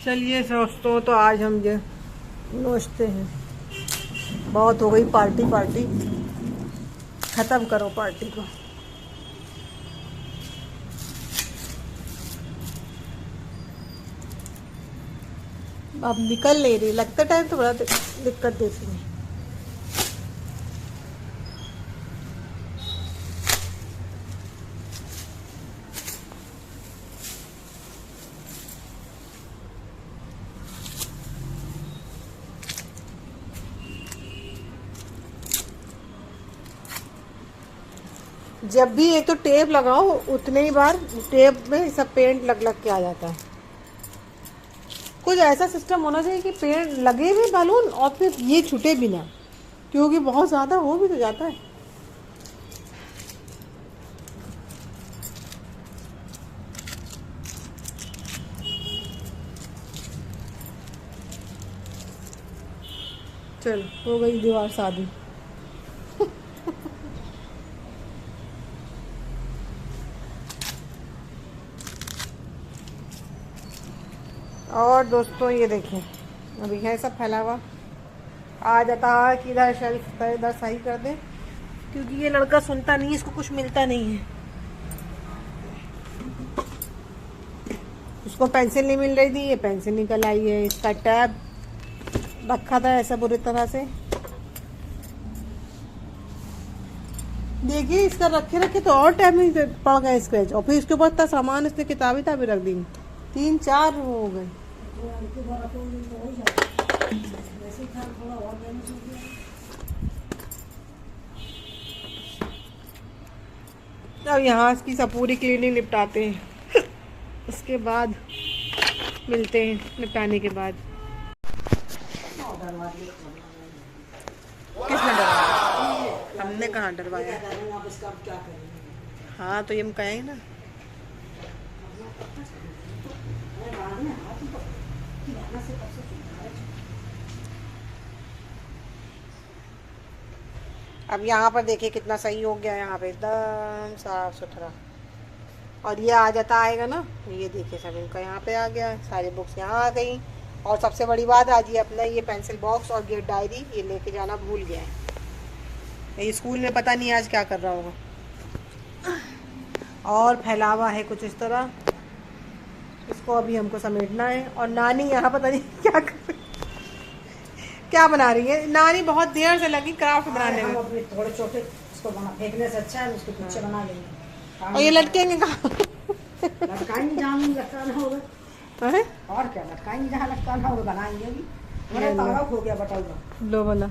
चलिए दोस्तों, तो आज हम ये नोचते हैं। बहुत हो गई पार्टी पार्टी, खत्म करो पार्टी को। अब निकल नहीं रही, लगता टाइम तो बड़ा दिक्कत देती है। जब भी एक तो टेप लगाओ उतने ही बार टेप में सब पेंट लग लग के आ जाता है। कुछ ऐसा सिस्टम होना चाहिए कि पेंट लगे भी बलून और फिर ये छूटे भी ना, क्योंकि बहुत ज़्यादा हो भी तो जाता है। चलो, हो गई दीवार शादी। और दोस्तों ये देखें, अभी है सब फैला हुआ। आ जाता है कि इधर शेल्फ पर इधर सही कर दे, क्योंकि ये लड़का सुनता नहीं, इसको कुछ मिलता नहीं है। उसको पेंसिल नहीं मिल रही थी, ये पेंसिल निकल आई है। इसका टैब रखा था ऐसा बुरी तरह से, देखिए इसका रखे रखे तो और टैब में पड़ गए स्क्रैच, और फिर इसके ऊपर इतना सामान इसने किताबें ताबी रख दी, 3-4 हो गए। अब यहाँ इसकी सब पूरी क्लीनिंग निपटाते हैं, उसके बाद मिलते हैं निपटाने के बाद। किसने डरवाया? हमने कहाँ डरवाया? हाँ तो ये हम कहेंगे ना। अब यहाँ पर देखिए कितना सही हो गया, यहाँ पे एकदम साफ सुथरा। और ये आ जाता आएगा ना, ये देखिए सब इनका यहाँ पे आ गया, सारी बुक्स यहाँ आ गई। और सबसे बड़ी बात, आज ये अपना ये पेंसिल बॉक्स और ये डायरी ये लेके जाना भूल गया है। ये स्कूल में पता नहीं आज क्या कर रहा होगा। और फैलावा है कुछ इस तरह, इसको अभी हमको समेटना है। और नानी यहाँ पता नहीं क्या कर रही, क्या बना रही है नानी? बहुत देर से लगी क्राफ्ट बनाने में। थोड़े छोटे इसको फेंकने से अच्छा है उसके पीछे बना लेंगे। और ये लटकेंगे कहाँ? लटकाएंगे जहाँ लटकाना होगा, और क्या लटकाएंगे जहाँ लटकाना होगा, बनाएंगे अभी। मेरा तागा खो गया बटाऊगा। लो बोला,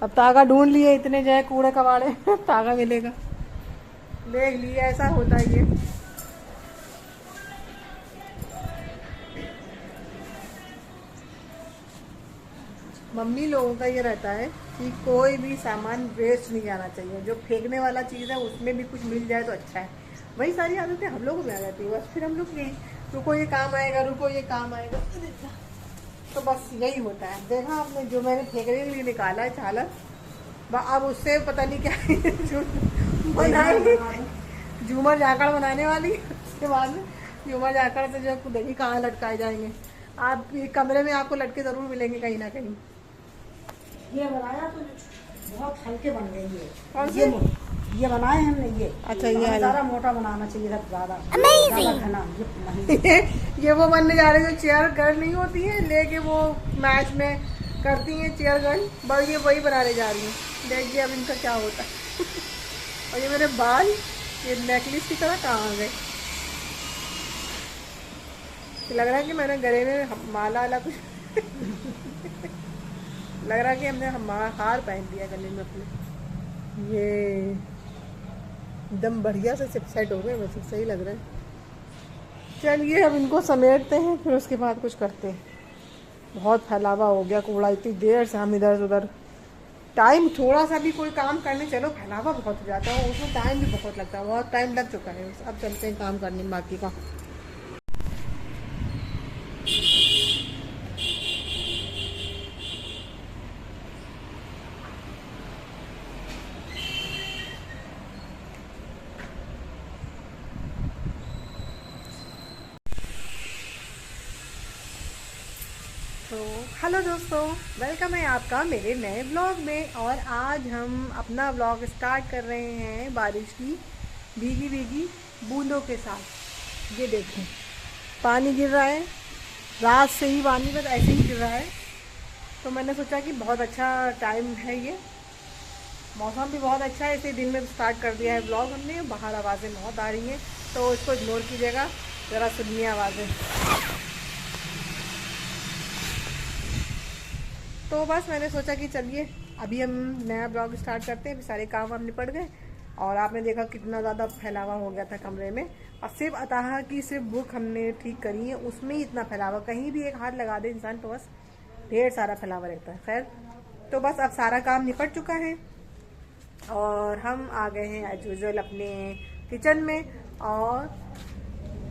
अब तागा ढूंढ लिए, इतने जो है कूड़े कबाड़े तागा मिलेगा। देख लिए, ऐसा होता है ये। मम्मी लोगों का ये रहता है कि कोई भी सामान वेस्ट नहीं जाना चाहिए, जो फेंकने वाला चीज़ है उसमें भी कुछ मिल जाए तो अच्छा है। वही सारी आदतें हम लोगों में आ जाती है, बस फिर हम लोग यही, रुको ये काम आएगा, रुको ये काम आएगा, तो बस यही होता है। देखा आपने, जो मैंने फेंकने के लिए निकाला है छालर, अब उससे पता नहीं क्या बनाएंगे, झूमर झाकड़ बनाने वाली। उसके बाद में झूमर झाकड़ से जो देखिए कहाँ लटकाए जाएंगे। आप कमरे में आपको लटके ज़रूर मिलेंगे कहीं ना कहीं। ये बनाया तो बहुत हल्के बन गए ये। कौन से? ये बनाए हमने ये। अच्छा, ये ज़्यादा मोटा बनाना चाहिए था, ज़्यादा घना। ये वो बनने जा रहे हैं जो चेयर गर्ल नहीं होती है, लेके वो मैच में करती हैं चेयर गर्ल, बस ये वही बनाने जा रही है। देखिए अब इनका क्या होता है। और ये मेरे बाल ये नेकलेस की तरह कहाँ आ गए? लग रहा है कि मैंने गले में माला वाला कुछ लग रहा है कि हमने हार पहन दिया गले में अपने। ये एकदम बढ़िया से सेट हो गए, वैसे सही लग रहा है। चलिए अब इनको समेटते हैं, फिर उसके बाद कुछ करते हैं। बहुत फैलावा हो गया कूड़ा, इतनी देर से हम इधर उधर। टाइम थोड़ा सा भी कोई काम करने चलो फैलावा बहुत हो जाता है, उसमें टाइम भी बहुत लगता है, बहुत टाइम लग चुका है। अब चलते हैं काम करने में बाकी का। हेलो दोस्तों, वेलकम है आपका मेरे नए ब्लॉग में। और आज हम अपना ब्लॉग स्टार्ट कर रहे हैं बारिश की भीगी भीगी बूंदों के साथ। ये देखें, पानी गिर रहा है, रात से ही पानी बस ऐसे ही गिर रहा है। तो मैंने सोचा कि बहुत अच्छा टाइम है, ये मौसम भी बहुत अच्छा है, इसे दिन में स्टार्ट कर दिया है ब्लॉग हमने। बाहर आवाज़ें बहुत आ रही हैं तो इसको इग्नोर कीजिएगा, ज़रा सुनिए आवाज़ें। तो बस मैंने सोचा कि चलिए अभी हम नया ब्लॉग स्टार्ट करते हैं। अभी सारे काम हम निपट गए और आपने देखा कितना ज़्यादा फैलावा हो गया था कमरे में। और सिर्फ अतः की सिर्फ बुक हमने ठीक करी है, उसमें ही इतना फैलावा, कहीं भी एक हाथ लगा दे इंसान तो बस ढेर सारा फैलावा रहता है। खैर, तो बस अब सारा काम निपट चुका है और हम आ गए हैं एज यूजुअल अपने किचन में। और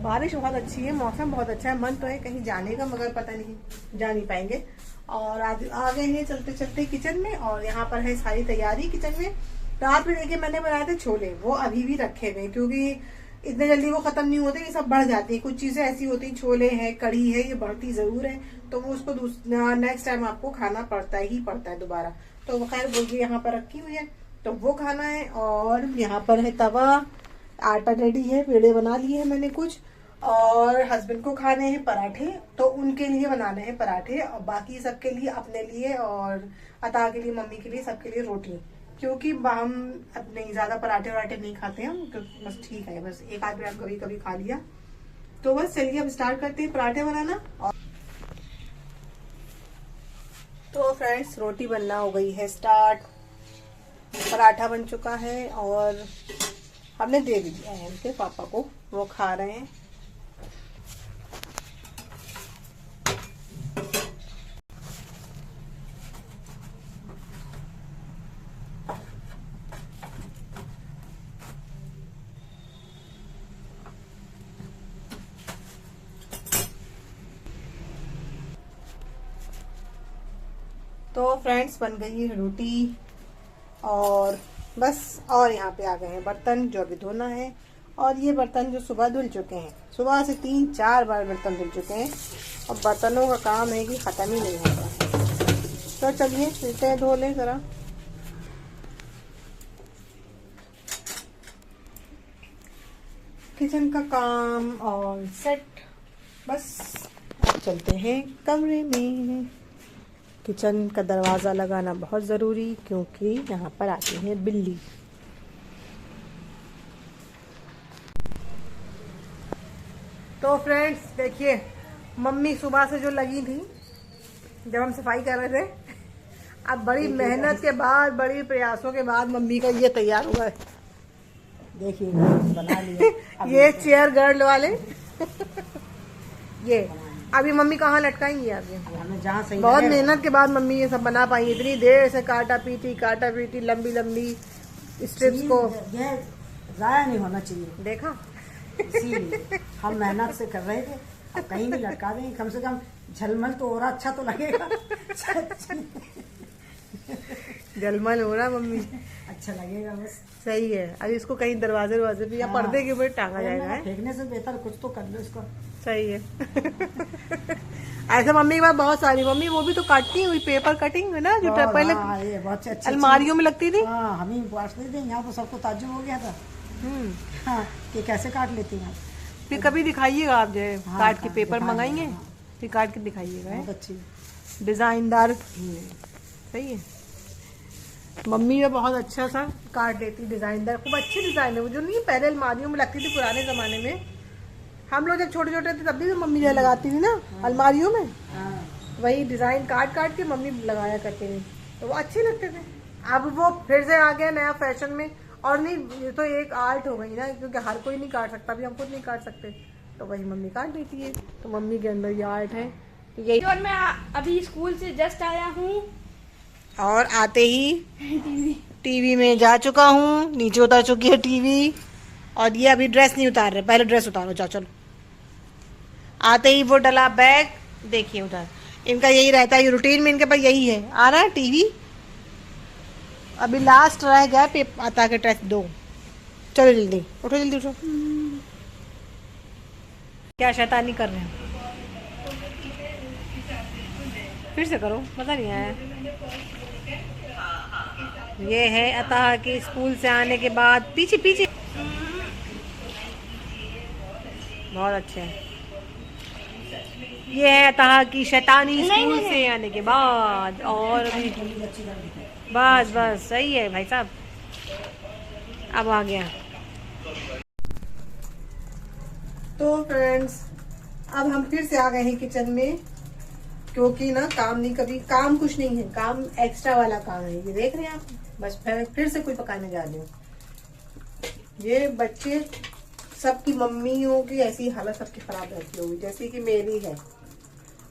बारिश बहुत अच्छी है, मौसम बहुत अच्छा है, मन तो है कहीं जाने का मगर पता नहीं जा नहीं पाएंगे। और आज आ गए हैं चलते चलते किचन में और यहाँ पर है सारी तैयारी किचन में। रात में देखिए मैंने बनाए थे छोले, वो अभी भी रखे हुए क्योंकि इतने जल्दी वो खत्म नहीं होते, ये सब बढ़ जाती है। कुछ चीजें ऐसी होती, छोले हैं, कढ़ी है, ये बढ़ती जरूर है तो वो उसको नेक्स्ट टाइम आपको खाना पड़ता ही पड़ता है दोबारा। तो खैर वो भी यहाँ पर रखी हुई है तो वो खाना है। और यहाँ पर है तवा, आटा रेडी है, पेड़े बना लिए हैं मैंने कुछ। और हस्बैंड को खाने हैं पराठे तो उनके लिए बनाने हैं पराठे, और बाकी सबके लिए, अपने लिए और अता के लिए, मम्मी के लिए, सबके लिए रोटी। क्योंकि हम अपने ज्यादा पराठे वराठे नहीं खाते हैं, बस ठीक है, बस एक आध बार कभी कभी खा लिया। तो बस चलिए अब स्टार्ट करते हैं पराठे बनाना। तो फ्रेंड्स, रोटी बनना हो गई है स्टार्ट, पराठा बन चुका है और हमने दे भी दिया है उनके पापा को, वो खा रहे हैं। तो फ्रेंड्स, बन गई है रोटी और बस। और यहाँ पे आ गए हैं बर्तन जो अभी धोना है। और ये बर्तन जो सुबह धुल चुके हैं, सुबह से 3-4 बार बर्तन धुल चुके हैं और बर्तनों का काम है कि ख़त्म ही नहीं होता। तो चलिए चलते हैं, धो लें ज़रा। किचन का काम और सेट, बस अब चलते हैं कमरे में। किचन का दरवाज़ा लगाना बहुत ज़रूरी क्योंकि यहाँ पर आती है बिल्ली। तो फ्रेंड्स देखिए, मम्मी सुबह से जो लगी थी जब हम सफाई कर रहे थे, अब बड़ी मेहनत के बाद, बड़ी प्रयासों के बाद मम्मी का ये तैयार हुआ है। देखिए बना लिया ये चेयर गर्ल वाले ये अभी मम्मी कहाँ लटकाएंगी आगे, हमें जहाँ सही बहुत मेहनत के बाद मम्मी ये सब बना पाई। इतनी देर से काटा पीटी लंबी लंबी स्ट्रिप्स को, ये जाया नहीं होना चाहिए, देखा। इसीलिए हम मेहनत से कर रहे थे। अब कहीं भी लटका देंगे, कम से कम झलमल तो हो रहा, अच्छा तो लगेगा। जलमल हो रहा मम्मी, अच्छा लगेगा बस। सही है। अभी इसको कहीं दरवाजे पे या पर्दे के ऊपर टांगा जाएगा है? फेंकने से बेहतर कुछ तो कर लो इसको। सही है। ऐसे मम्मी के पास बहुत सारी, मम्मी वो भी तो काटती हुई पेपर कटिंग है ना, जो पहले ये बहुत अच्छी अलमारियों में लगती थी। हाँ, हम ही बांटते थे, यहाँ तो सबको ताज्जुब हो गया था। हाँ, कि कैसे काट लेती हैं। फिर कभी दिखाइएगा आप, जो है काट के पेपर मंगाएंगे, हाँ। फिर काट के दिखाइएगा। बहुत अच्छी डिजाइनदार, सही है। मम्मी ने बहुत अच्छा सा काट लेती, डिजाइनदार, खूब अच्छी डिजाइन है वो, जो नहीं पहले अलमारियों में लगती थी पुराने जमाने में। हम लोग जब छोटे छोटे थे तब भी मम्मी जो लगाती थी ना अलमारियों में, वही डिजाइन काट के मम्मी लगाया करती थी, तो वो अच्छे लगते थे। अब वो फिर से आ गया नया फैशन में। और नहीं, ये तो एक आर्ट हो गई ना, क्योंकि हर कोई नहीं काट सकता, भी हम खुद नहीं काट सकते, तो वही मम्मी काट देती है। तो मम्मी के अंदर ये आर्ट है, तो यही। और मैं अभी स्कूल से जस्ट आया हूँ और आते ही टीवी में जा चुका हूँ, नीचे उतर चुकी है टीवी। और ये अभी ड्रेस नहीं उतार रहे, पहले ड्रेस उतारो, जाओ चलो। आते ही वो डला बैग, देखिए उधर, इनका यही रहता है, ये रूटीन में इनके पास यही है, आ रहा है टीवी। अभी लास्ट रह गया आता के टेस्ट दो, चलो जल्दी उठो, जल्दी उठो। क्या शैतानी कर रहे हैं? फिर से करो, मज़ा नहीं आया। ये है अतः के स्कूल से आने के बाद पीछे पीछे बहुत अच्छे हैं। ये है अतः की शैतानी स्कूल से आने के बाद। और अभी बस बस सही है भाई साहब, अब आ गया। तो फ्रेंड्स अब हम फिर से आ गए हैं किचन में, क्योंकि ना काम नहीं, कभी काम कुछ नहीं है, काम एक्स्ट्रा वाला काम है। ये देख रहे हैं आप, बस फिर से कोई पकाने जा रही हूँ। ये बच्चे सबकी मम्मियों की ऐसी हालत सबकी खराब रहती होगी जैसे कि मेरी है।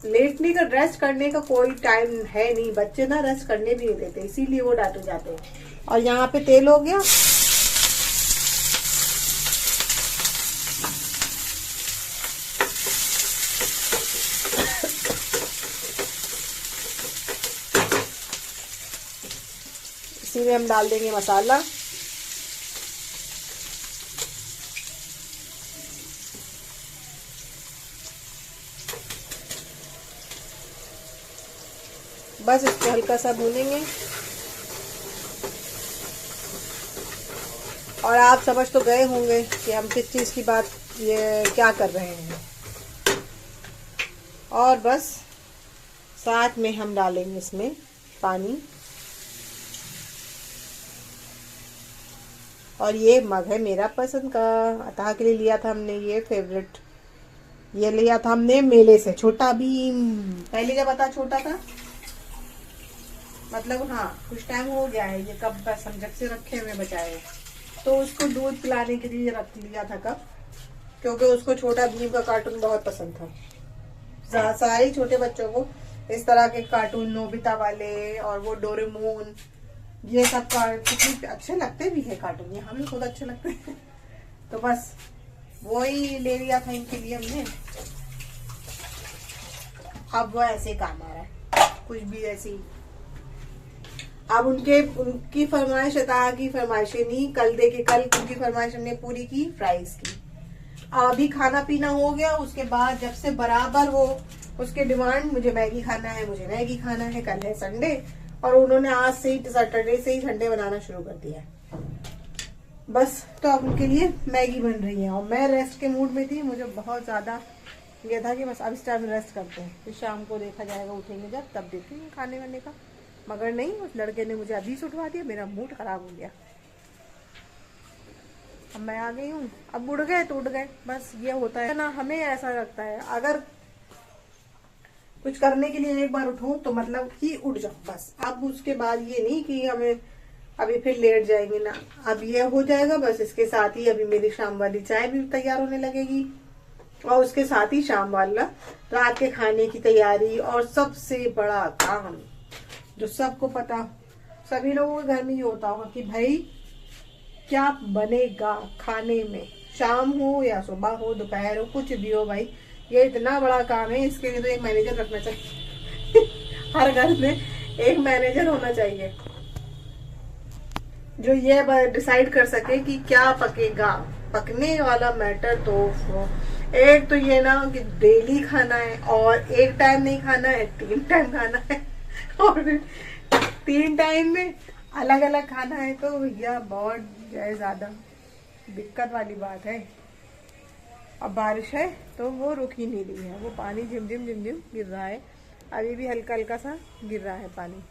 लेटने का, रेस्ट करने का कोई टाइम है नहीं, बच्चे ना रेस्ट करने भी नहीं देते, इसीलिए वो डांटे जाते हैं। और यहाँ पे तेल हो गया, इसी में हम डाल देंगे मसाला। बस इसको हल्का सा भूनेंगे। और आप समझ तो गए होंगे कि हम किस चीज़ की बात, ये क्या कर रहे हैं। और बस साथ में हम डालेंगे इसमें पानी। और ये मग है मेरा पसंद का, अतः के लिए लिया था हमने, ये फेवरेट, ये लिया था हमने मेले से, छोटा भीम। पहले जब अतः छोटा था, मतलब हाँ कुछ टाइम हो गया है, ये कब बस हम जब से रखे हुए बचाए, तो उसको दूध पिलाने के लिए रख लिया था कब, क्योंकि उसको छोटा भीम का कार्टून बहुत पसंद था। सारे छोटे बच्चों को इस तरह के कार्टून, नोबिता वाले और वो डोरेमोन, ये सब कितने अच्छे लगते भी है कार्टून, ये हमें खुद अच्छे लगते हैं। तो बस वही ले लिया था इनके लिए हमने। अब वो ऐसे काम आ रहा है, कुछ भी ऐसी। अब उनकी फरमाइश, अतः की फरमाइशें नहीं, कल दे के कल उनकी फरमाइश हमने पूरी की, फ्राइज की। अभी खाना पीना हो गया, उसके बाद जब से बराबर वो उसके डिमांड, मुझे मैगी खाना है, मुझे मैगी खाना है। कल है संडे और उन्होंने आज से ही, सैटरडे से ही संडे बनाना शुरू कर दिया है। बस तो अब उनके लिए मैगी बन रही है और मैं रेस्ट के मूड में थी। मुझे बहुत ज्यादा ये था कि बस अब इस टाइम रेस्ट करते हैं, फिर शाम को देखा जाएगा, उठेंगे जब तब देखेंगे खाने वाने का। मगर नहीं, उस लड़के ने मुझे अभी से उठवा दिया, मेरा मूड खराब हो गया। अब मैं आ गई हूँ, अब उड़ गए तो उड़ गए, बस ये होता है ना। हमें ऐसा लगता है अगर कुछ करने के लिए एक बार उठो तो मतलब कि उठ जाओ बस। अब उसके बाद ये नहीं कि हमें अभी फिर लेट जाएंगे ना, अब ये हो जाएगा बस। इसके साथ ही अभी मेरी शाम वाली चाय भी तैयार होने लगेगी और उसके साथ ही शाम वाला रात के खाने की तैयारी। और सबसे बड़ा काम जो सबको पता, सभी लोगों के घर में ये होता होगा कि भाई क्या बनेगा खाने में, शाम हो या सुबह हो, दोपहर हो, कुछ भी हो भाई, ये इतना बड़ा काम है। इसके लिए तो एक मैनेजर रखना चाहिए। हर घर में एक मैनेजर होना चाहिए जो ये डिसाइड कर सके कि क्या पकेगा। पकने वाला मैटर तो एक तो ये ना कि डेली खाना है, और एक टाइम नहीं खाना है, 3 टाइम खाना है, और 3 टाइम में अलग अलग खाना है। तो भैया बहुत ज्यादा दिक्कत वाली बात है। अब बारिश है तो वो रुक ही नहीं रही है, वो पानी झिमझिम झिमझिम गिर रहा है, अभी भी हल्का हल्का सा गिर रहा है पानी।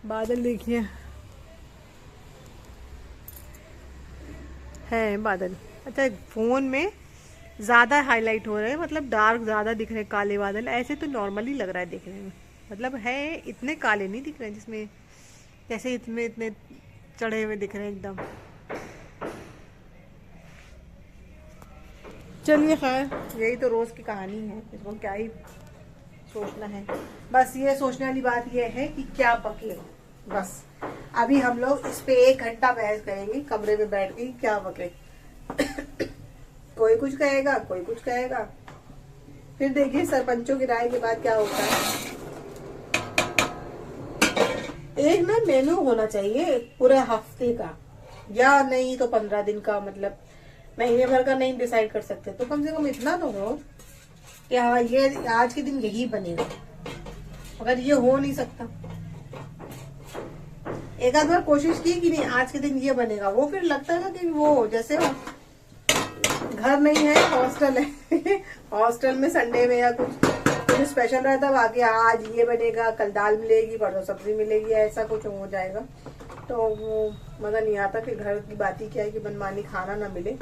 बादल देखिए, है बादल। अच्छा, फोन में ज्यादा हाईलाइट हो रहे हैं, मतलब डार्क ज्यादा दिख रहे हैं, काले बादल। ऐसे तो नॉर्मली लग रहा है देखने में, मतलब है इतने काले नहीं दिख रहे हैं, जिसमें जैसे इतने चढ़े हुए दिख रहे हैं एकदम। चलिए खैर, यही तो रोज की कहानी है, इसको क्या ही सोचना है। बस ये सोचने वाली बात ये है कि क्या पके। बस अभी हम लोग इस पे 1 घंटा बहस करेंगे कमरे में बैठ के, क्या पके। कोई कुछ कहेगा, कोई कुछ कहेगा, फिर देखिए सरपंचों की राय के बाद क्या होता है। एक ना मेनू होना चाहिए पूरे हफ्ते का, या नहीं तो 15 दिन का, मतलब महीने भर का नहीं डिसाइड कर सकते तो कम से कम इतना तो हो कि हाँ ये आज के दिन यही बनेगा, मगर ये हो नहीं सकता। एक आध बार कोशिश की कि नहीं आज के दिन ये बनेगा, वो फिर लगता है ना कि वो जैसे घर नहीं है हॉस्टल है हॉस्टल में संडे में या कुछ स्पेशल रहता है, बाकी आज ये बनेगा, कल दाल मिलेगी, परसों सब्जी मिलेगी, ऐसा कुछ हो जाएगा तो वो मजा नहीं आता। फिर घर की बात ही क्या है कि मनमानी खाना ना मिले,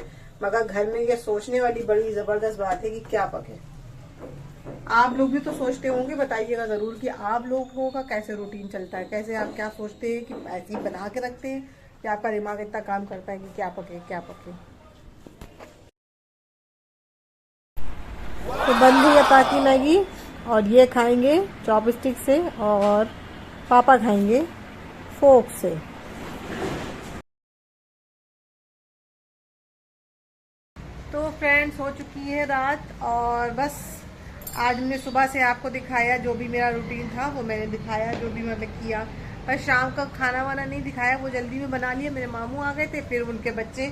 मगर घर में ये सोचने वाली बड़ी जबरदस्त बात है कि क्या पके। आप लोग भी तो सोचते होंगे, बताइएगा जरूर कि आप लोगों का कैसे रूटीन चलता है, कैसे आप क्या सोचते हैं कि ऐसे ही बना के रखते हैं या आपका दिमाग इतना काम करता है कि क्या पके क्या पके। तो बन गई अपा की मैगी और ये खाएंगे चॉपस्टिक से और पापा खाएंगे फोक से। तो फ्रेंड्स हो चुकी है रात और बस आज हमने सुबह से आपको दिखाया जो भी मेरा रूटीन था वो मैंने दिखाया, जो भी मैंने किया। पर शाम का खाना वाना नहीं दिखाया, वो जल्दी में बना लिया। मेरे मामू आ गए थे, फिर उनके बच्चे,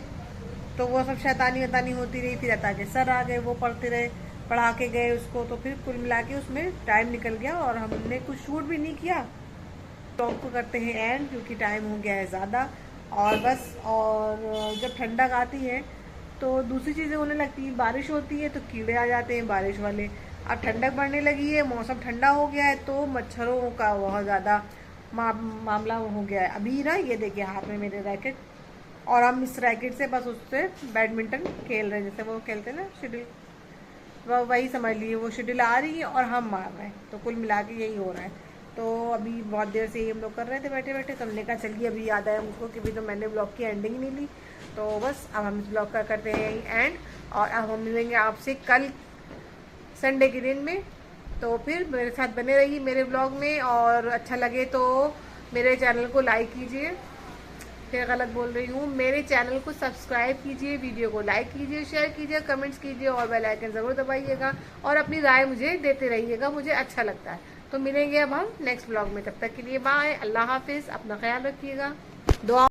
तो वो सब शैतानी वैतानी होती रही। फिर अता के सर आ गए, वो पढ़ते रहे, पढ़ा के गए उसको, तो फिर कुल मिला के उसमें टाइम निकल गया और हमने कुछ शूट भी नहीं किया। ब्लॉग को करते हैं एंड क्योंकि टाइम हो गया है ज़्यादा। और बस, और जब ठंडक आती है तो दूसरी चीज़ें होने लगती हैं, बारिश होती है तो कीड़े आ जाते हैं बारिश वाले। अब ठंडक बढ़ने लगी है, मौसम ठंडा हो गया है तो मच्छरों का बहुत ज़्यादा मामला हो गया है। अभी ना ये देखिए हाथ में मेरे रैकेट, और हम इस रैकेट से बस उससे बैडमिंटन खेल रहे हैं, जैसे वो खेलते हैं ना शेड्यूल, वही समझ लीजिए। वो शेड्यूल आ रही है और हम मार रहे हैं, तो कुल मिला के यही हो रहा है। तो अभी बहुत देर से ही हम लोग कर रहे थे बैठे बैठे, तो हमने कहा चलिए अभी याद आया मुझको कि भी तो मैंने ब्लॉग की एंडिंग नहीं ली। तो बस अब हम इस ब्लॉग का करते हैं यही एंड, और अब हम मिलेंगे आपसे कल संडे के दिन में। तो फिर मेरे साथ बने रहिए मेरे ब्लॉग में, और अच्छा लगे तो मेरे चैनल को लाइक कीजिए, फिर गलत बोल रही हूँ, मेरे चैनल को सब्सक्राइब कीजिए, वीडियो को लाइक कीजिए, शेयर कीजिए, कमेंट्स कीजिए और बेल आइकन ज़रूर दबाइएगा और अपनी राय मुझे देते रहिएगा, मुझे अच्छा लगता है। तो मिलेंगे अब हम नेक्स्ट ब्लॉग में, तब तक के लिए बाय, अल्लाह हाफिज़, अपना ख्याल रखिएगा, दुआ